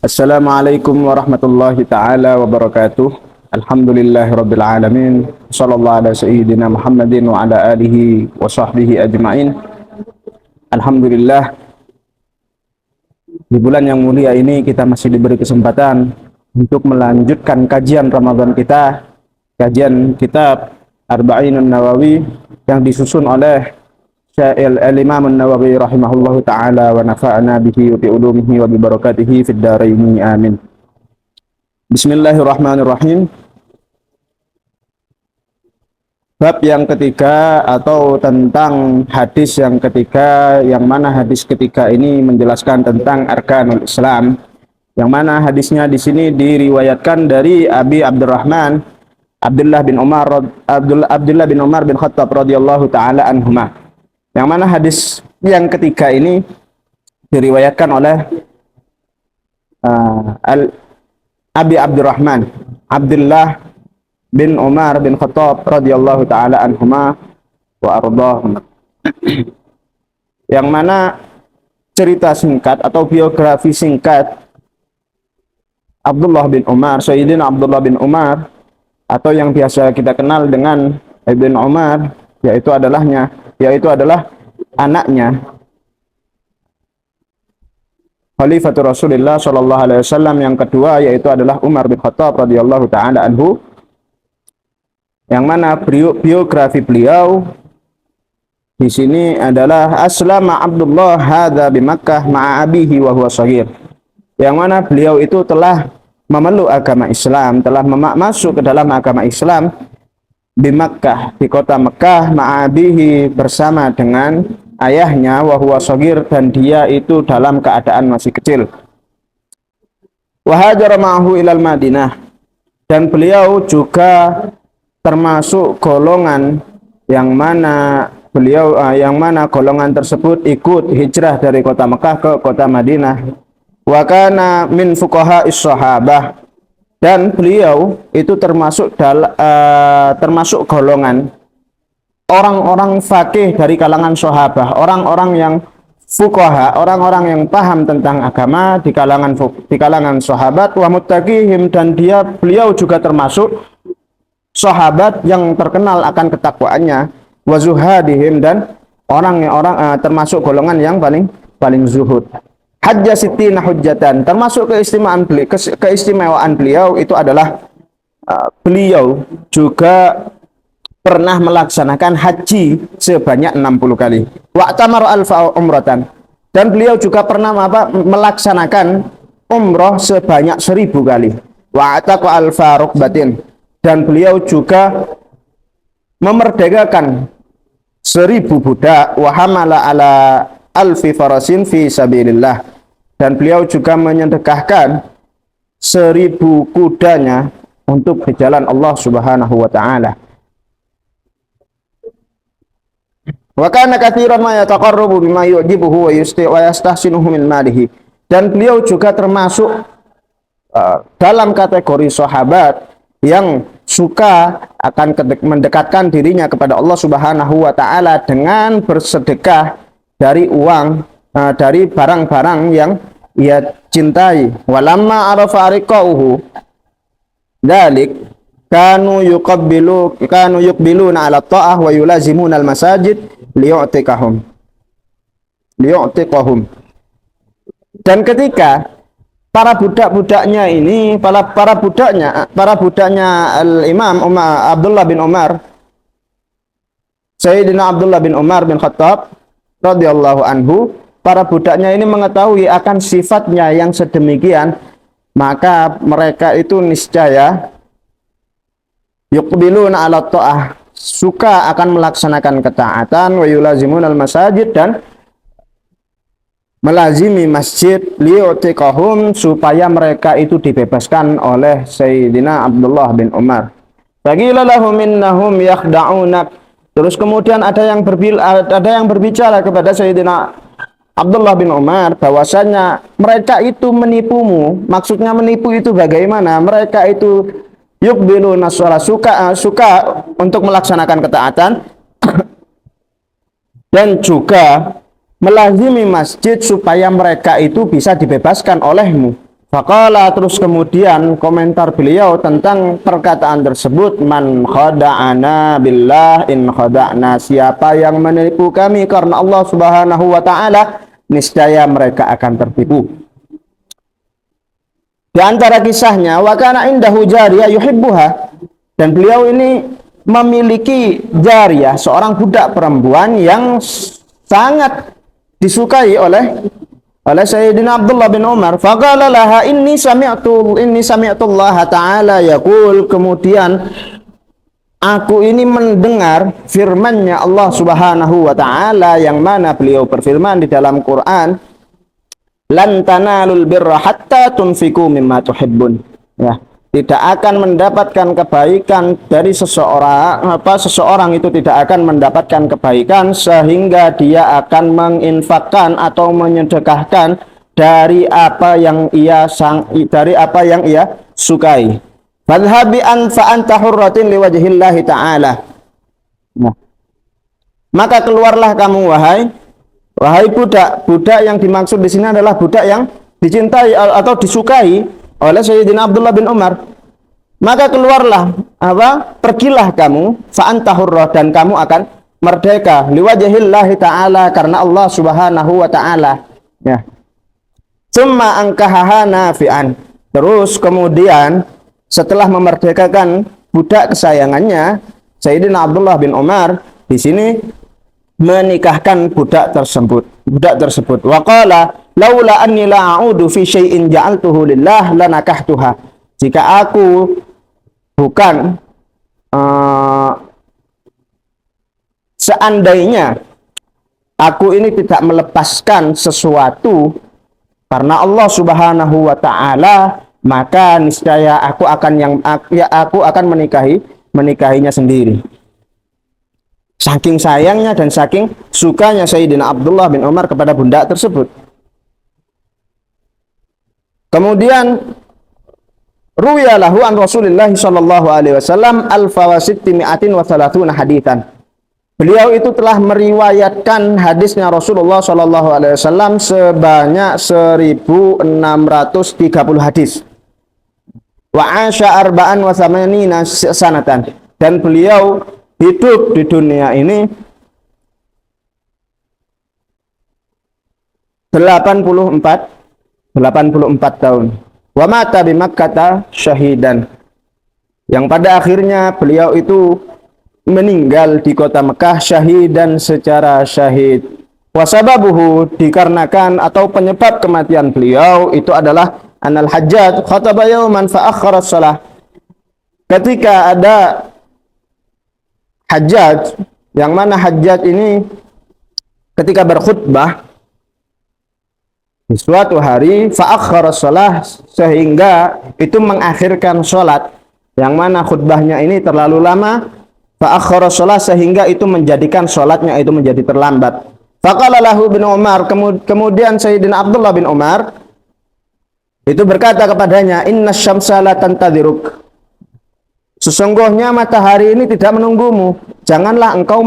Assalamualaikum warahmatullahi ta'ala wabarakatuh. Alhamdulillahirabbil alamin. Shallallahu ala sayyidina Muhammadin wa ala alihi wa sahbihi ajmain. Alhamdulillah, di bulan yang mulia ini kita masih diberi kesempatan untuk melanjutkan kajian Ramadan kita, kajian kitab Arba'inun Nawawi yang disusun oleh Al-Imam An-Nawawi rahimahullahu ta'ala wa nafa'ana bihi wa bi ulumihi wa bi barakatihi fid dharaini amin. Bismillahirrahmanirrahim. Bab yang ketiga atau tentang hadis yang ketiga, yang mana hadis ketiga ini menjelaskan tentang arkanul Islam, yang mana hadisnya di sini diriwayatkan dari Abi Abdurrahman Abdullah bin Umar bin Khattab radhiyallahu taala anhuma. Yang mana hadis yang ketiga ini diriwayatkan oleh Abi Abdurrahman Abdullah bin Umar bin Khattab radhiyallahu taala anhuma wa ardahum. Yang mana cerita singkat atau biografi singkat Abdullah bin Umar, Sayyidina Abdullah bin Umar, atau yang biasa kita kenal dengan Ibn Umar, yaitu adalah anaknya Khalifatul Rasulullah sallallahu alaihi wasallam yang kedua, yaitu adalah Umar bin Khattab radhiyallahu taala anhu, yang mana biografi beliau di sini adalah aslama Abdullah hadza bi Makkah ma'a abihi wa huwa shaghir, yang mana beliau itu telah memeluk agama Islam, telah masuk ke dalam agama Islam di Makkah, di kota Mekah, ma'abihi, bersama dengan ayahnya, wa huwa shaghir, dan dia itu dalam keadaan masih kecil. Wa hajara ma'ahu ilal Madinah, dan beliau juga termasuk golongan yang mana golongan tersebut ikut hijrah dari kota Mekah ke kota Madinah. Wa kana min fuqaha'is sahabah, dan beliau itu termasuk golongan orang-orang fakih dari kalangan sahabat, orang-orang yang fuqaha, orang-orang yang paham tentang agama di kalangan sahabat, wa muttaqihim, dan beliau juga termasuk sahabat yang terkenal akan ketakwaannya, wa zuhadihim, dan termasuk golongan yang paling zuhud. Hajja sittina hujjatan, termasuk keistimewaan beliau itu adalah beliau juga pernah melaksanakan haji sebanyak 60 kali. Wa'tamar alfa umratan, dan beliau juga pernah melaksanakan umroh sebanyak 1000 kali. Wa'ataqa alfa rukbatin, dan beliau juga memerdekakan 1000 budak. Wa hamala ala alfi farasin fi sabilillah, dan beliau juga menyedekahkan 1000 kudanya untuk di jalan Allah Subhanahu wa taala. Wa kana katsiran ma yataqarrabu bima yu'jibuhu wa yastahsinuhu min malihi, dan beliau juga termasuk dalam kategori sahabat yang suka akan mendekatkan dirinya kepada Allah Subhanahu wa taala dengan bersedekah dari uang, dari barang-barang yang ia cintai. Walamma arafa ariqahu dzalik kanu yuqbiluna ala ta'ah wa yulazimuna al masajid liyu'tiqahum. Dan ketika para budaknya Al-Imam Abdullah bin Umar, Sayyidina Abdullah bin Umar bin Khattab radhiyallahu anhu, para budaknya ini mengetahui akan sifatnya yang sedemikian, maka mereka itu niscaya yuqbiluna ala ta'ah, suka akan melaksanakan ketaatan, wa yulazimun al masajid, dan melazimi masjid, liyu'tiqahum, supaya mereka itu dibebaskan oleh Sayyidina Abdullah bin Umar. Faqila lahum innahum yakhda'unak, terus kemudian ada yang berbicara kepada Sayyidina Abdullah bin Umar bahwasanya mereka itu menipumu. Maksudnya menipu itu bagaimana? Mereka itu yuqbiluna shalah, suka untuk melaksanakan ketaatan dan juga melazimi masjid supaya mereka itu bisa dibebaskan olehmu. Faqala, terus kemudian komentar beliau tentang perkataan tersebut, man khada'ana billah in khada'na, siapa yang menipu kami karena Allah Subhanahu wa taala, niscaya mereka akan tertipu. Di antara kisahnya, wa kana indahu jariyah yuhibbuha, dan beliau ini memiliki jariyah, seorang budak perempuan yang sangat disukai oleh Sayyidina Abdullah bin Umar. Faqala laha inni sami'tu Allah Ta'ala yaqul, kemudian aku ini mendengar firman-Nya Allah Subhanahu wa taala, yang mana beliau berfirman di dalam Quran, lan tanalul birra hatta tunfiqu mimma tuhibbun. Ya, tidak akan mendapatkan kebaikan dari seseorang itu tidak akan mendapatkan kebaikan sehingga dia akan menginfakkan atau menyedekahkan dari apa yang ia sukai. Fadhhabi an fa anta hurratin liwajhillahi ta'ala. Nah, maka keluarlah kamu wahai budak yang dimaksud di sini adalah budak yang dicintai atau disukai oleh Sayyidina Abdullah bin Umar. Maka keluarlah, pergilah kamu, fa'antahurrah, dan kamu akan merdeka, liwajahillahi ta'ala, karena Allah Subhanahu wa ta'ala. Ya. Summa angkahaha nafi'an. Terus kemudian setelah memerdekakan budak kesayangannya, Sayyidina Abdullah bin Umar di sini menikahkan budak tersebut. Wa qala laula anni la a'udu fi syai'in ja'altuhu lillah lanakahtuha. Jika aku bukan seandainya aku ini tidak melepaskan sesuatu karena Allah Subhanahu wa taala, maka niscaya aku akan menikahinya sendiri. Saking sayangnya dan saking sukanya Sayyidina Abdullah bin Umar kepada budak tersebut. Kemudian ruwiya lahu an Rasulillah sallallahu alaihi wasallam al-fawasittimi'atin wa thalathuna haditsan. Beliau itu telah meriwayatkan hadisnya Rasulullah sallallahu alaihi wasallam sebanyak 1630 hadis. Wa asya arba'an wa thamanina sanatan, dan beliau hidup di dunia ini 84 tahun. Wa mata bi Makkah syahidan, yang pada akhirnya beliau itu meninggal di kota Mekah syahidan, secara syahid. Wa sababuhu, dikarenakan atau penyebab kematian beliau itu adalah anal Hajjaj khataba yauman fa akhkhara shalah. Ketika ada Hajjaj, yang mana Hajjaj ini ketika berkhutbah di suatu hari, fa'akhkhara shalah, sehingga itu mengakhirkan sholat, yang mana khutbahnya ini terlalu lama, fa'akhkhara shalah, sehingga itu menjadikan sholatnya itu menjadi terlambat. Faqala lahu bin Umar, kemudian Sayyidina Abdullah bin Umar itu berkata kepadanya, inna syamsa la tantadhiruk, sesungguhnya matahari ini tidak menunggumu, janganlah engkau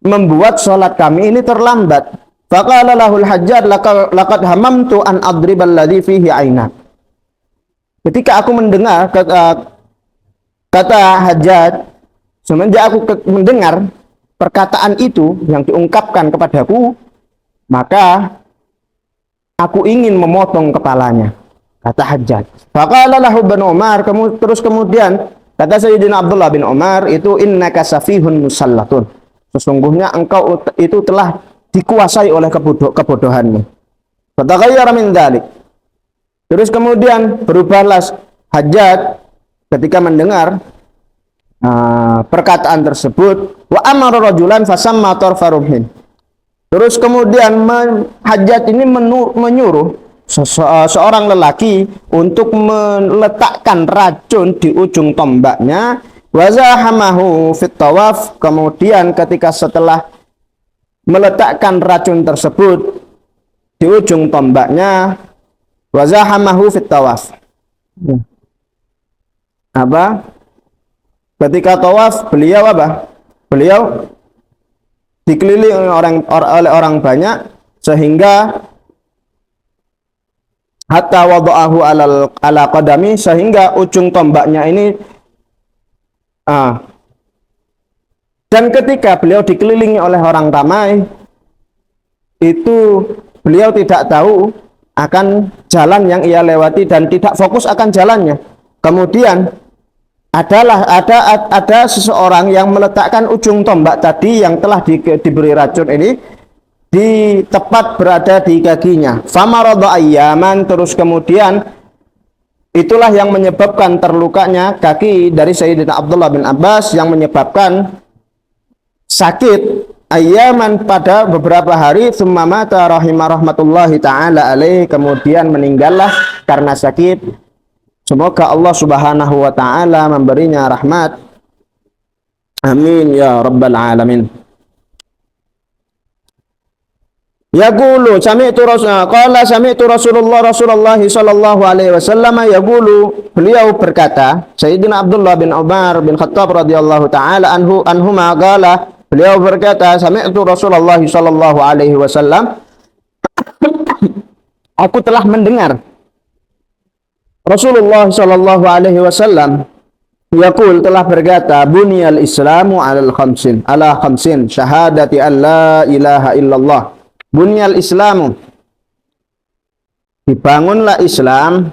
membuat sholat kami ini terlambat. Faqala lahul Hajjaj laqad hamamtu an adribal ladzi fihi aina. Ketika aku mendengar kata Hajjaj, semenjak aku mendengar perkataan itu yang diungkapkan kepadaku, maka aku ingin memotong kepalanya, kata Hajjaj. Faqala lahu bin Umar, terus kemudian kata Sayyidina Abdullah bin Umar itu, innaka safihun musallatun, sesungguhnya engkau itu telah dikuasai oleh kebodohanmu. Fataghayyara min dzalik. Terus kemudian berubahlah Hajjaj ketika mendengar perkataan tersebut. Wa amara rajulan fasamma tarfa rumhin. Terus kemudian Hajjaj ini menyuruh seorang lelaki untuk meletakkan racun di ujung tombaknya. Wa zahamahu fit tawaf. Kemudian ketika setelah meletakkan racun tersebut di ujung tombaknya, wa zahamahu fit tawaf. Ketika tawaf beliau Beliau dikelilingi oleh orang banyak, sehingga hatta wada'ahu ala qadami, sehingga ujung tombaknya ini dan ketika beliau dikelilingi oleh orang ramai, itu beliau tidak tahu akan jalan yang ia lewati dan tidak fokus akan jalannya. Kemudian ada seseorang yang meletakkan ujung tombak tadi yang telah diberi racun ini di tepat berada di kakinya. Famarada ayyaman, terus kemudian itulah yang menyebabkan terlukanya kaki dari Sayyidina Abdullah bin Abbas, yang menyebabkan sakit ayyaman pada beberapa hari. Tsumma mata rahimahullahu taala alaih, kemudian meninggallah karena sakit. Semoga Allah Subhanahu wa taala memberinya rahmat. Amin ya rabbal alamin. Yaqulu sami'tu Rasulullah sallallahu alaihi wasallam yaqulu, beliau berkata, Sayyidina Abdullah bin Umar bin Khattab radhiyallahu taala anhuma qala, beliau berkata, sami'tu Rasulullah sallallahu alaihi wasallam, aku telah mendengar Rasulullah sallallahu alaihi wasallam yaqul, telah berkata, bunyal islamu ala khamsin syahadati an la ilaha illallah. Bunyal islamu, dibangunlah Islam,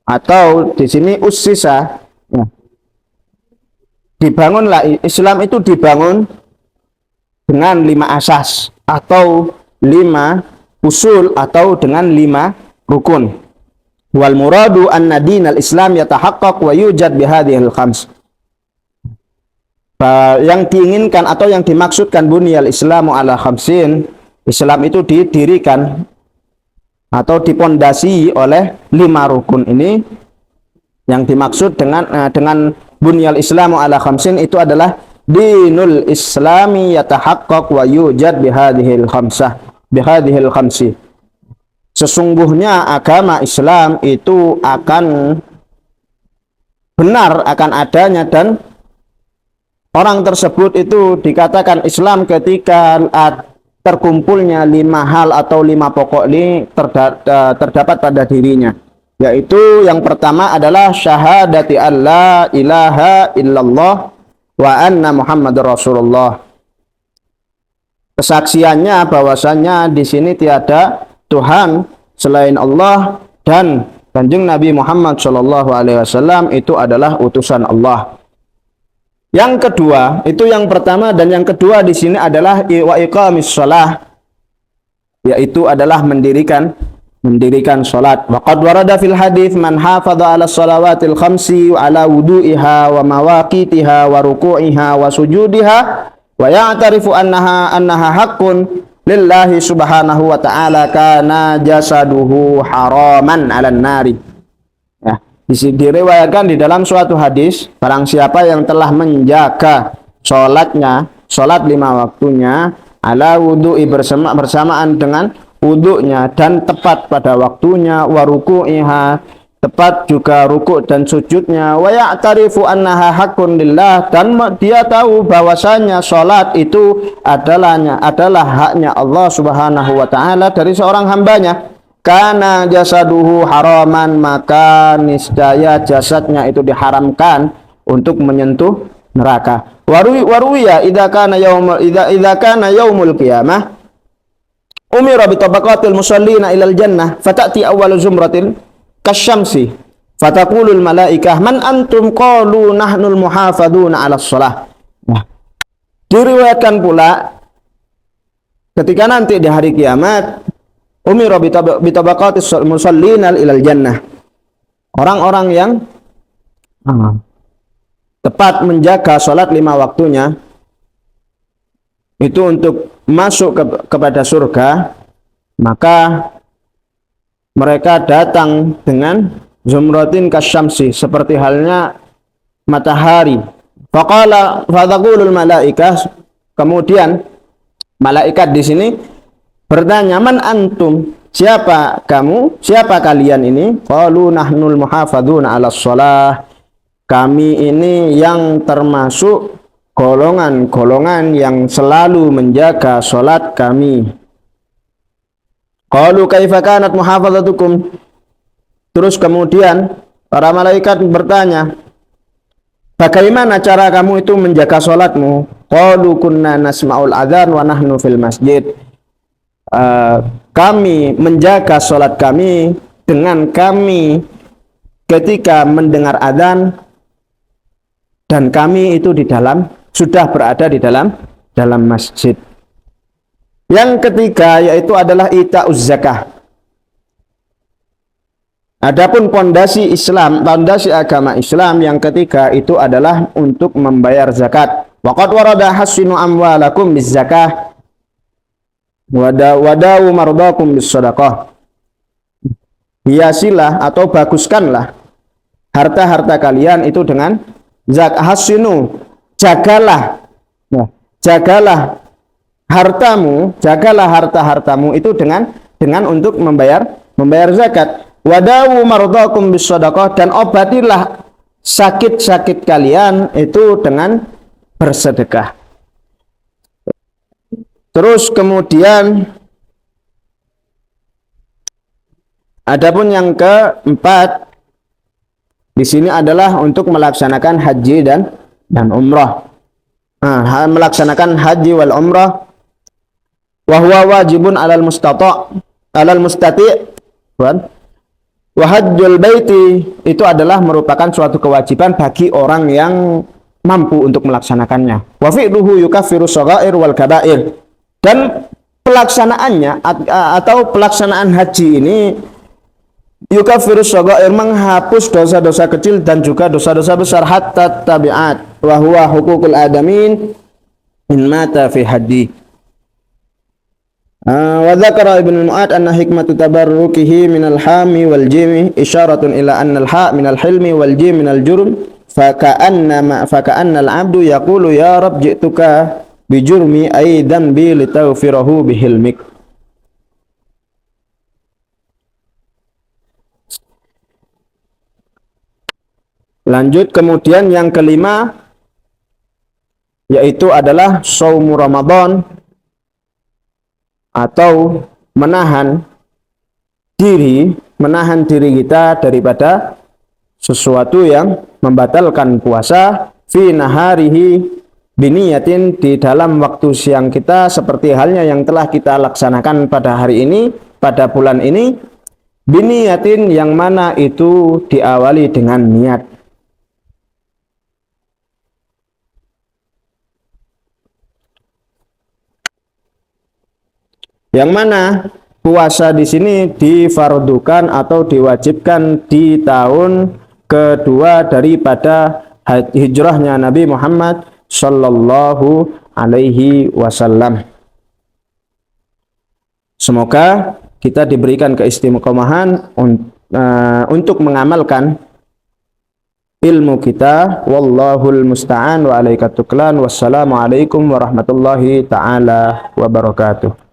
atau di sini ussisa, ya. Dibangunlah Islam, itu dibangun dengan 5 asas atau 5 usul atau dengan 5 rukun. Wal muradu anna dinal Islam yatahaqqaq wa yujad bihadhil khams. Yang diinginkan atau yang dimaksudkan bunyal islamu ala khamsin, Islam itu didirikan atau dipondasi oleh 5 rukun ini. Yang dimaksud dengan bunyal islamu ala khamsin itu adalah dinul islami yatahaqqaq wa yujad bihadhil khamsi. Sesungguhnya agama Islam itu akan benar, akan adanya, dan orang tersebut itu dikatakan Islam ketika terkumpulnya 5 hal atau 5 pokok ini terdapat pada dirinya. Yaitu yang pertama adalah syahadati alla ilaha illallah wa anna Muhammadur Rasulullah. Kesaksiannya bahwasannya di sini tiada Tuhan selain Allah dan Kanjeng Nabi Muhammad Shallallahu Alaihi Wasallam itu adalah utusan Allah. Yang kedua, itu yang pertama, dan yang kedua di sini adalah wa iqamis shalah, yaitu adalah mendirikan salat. Wa qad warada fil hadits man hafadha 'ala shalawatil khamsi wa 'ala wudu'iha wa mawaqitiha wa ruku'iha wa sujudiha wa ya'tarifu annaha haqqun lillahi subhanahu wa ta'ala kana jasaduhu haraman 'alan nari. Diriwayatkan di dalam suatu hadis, barang siapa yang telah menjaga salat 5 waktunya, ala wudu'i, bersamaan dengan wudu'nya, dan tepat pada waktunya, wa ruku'iha, tepat juga rukuk dan sujudnya, wa ya'tarifu annaha haqqun lillah, dan dia tahu bahwasanya salat itu adalah haknya Allah Subhanahu wa taala dari seorang hambanya. Kana jasaduhu haraman, maka niscaya jasadnya itu diharamkan untuk menyentuh neraka. Waruya idza kana yaumul qiyamah umira bi tabaqatil musallina ilal jannah fatati awwalu zumratin kasyamsi fataqulul malaikah man antum, qalu nahnul muhafadzuna 'alas shalah. Diriwayatkan pula ketika nanti di hari kiamat, umira bitabaqatis musallina ilal jannah, orang-orang yang tepat menjaga salat 5 waktunya itu untuk masuk kepada surga, maka mereka datang dengan zumratin kasyamsi, seperti halnya matahari. Faqulul malaikah, kemudian malaikat di sini bertanya, man antum, siapa kamu, siapa kalian ini? Qalu nahnul muhafadzuna 'alas shalah, kami ini yang termasuk golongan yang selalu menjaga salat kami. Qalu kaifa kanat muhafazatukum? Terus kemudian para malaikat bertanya, bagaimana cara kamu itu menjaga sholatmu? Qalu kunna nasma'ul adzan wa nahnu fil masjid. Kami menjaga sholat kami dengan kami ketika mendengar adzan dan kami itu sudah berada di dalam masjid. Yang ketiga yaitu adalah ita'uz zakah. Adapun pondasi Islam, pondasi agama Islam yang ketiga itu adalah untuk membayar zakat. Waqad warada hasinu amwalakum bizzakah wadawu mardakum bisadaqah. Hiasilah atau baguskanlah harta-harta kalian itu dengan zakat. Hasinu, jagalah. Nah, jagalah harta-hartamu itu dengan untuk membayar zakat. Wadawu mardakum bisadaqah, dan obatilah sakit-sakit kalian itu dengan bersedekah. Terus kemudian adapun yang keempat di sini adalah untuk melaksanakan haji dan umrah. Melaksanakan haji wal umrah wa huwa wajibun alal mustati' wa hajjul baiti, itu adalah merupakan suatu kewajiban bagi orang yang mampu untuk melaksanakannya. Wa fi'luhu yukaffiru shaghair wal kaba'ir, dan pelaksanaannya atau pelaksanaan haji ini yukaffiru shaghair, menghapus dosa-dosa kecil dan juga dosa-dosa besar, hatta tabi'at wa huwa huququl adamin in mata fi haddi. Wa dzakara Ibnu Mu'ad anna hikmatu tabarrukihi minal hami wal jimi isyaratun ila anna al-ha minal hilmi wal jim minal jurm fa ka'anna al-'abdu yaqulu ya rab ji'tuka bi jurmi ay dhanbi litaghfirahu bi hilmik. Lanjut kemudian yang kelima yaitu adalah shaumu Ramadan, atau menahan diri kita daripada sesuatu yang membatalkan puasa fi naharihi biniyatin, di dalam waktu siang kita, seperti halnya yang telah kita laksanakan pada hari ini, pada bulan ini, biniyatin yang mana itu diawali dengan niat. Yang mana puasa di sini difardukan atau diwajibkan di tahun kedua daripada hijrahnya Nabi Muhammad Sallallahu Alaihi Wasallam. Semoga kita diberikan keistiqomahan untuk mengamalkan ilmu kita. Wallahul musta'an wa alaikatuklan. Wassalamualaikum warahmatullahi ta'ala wabarakatuh.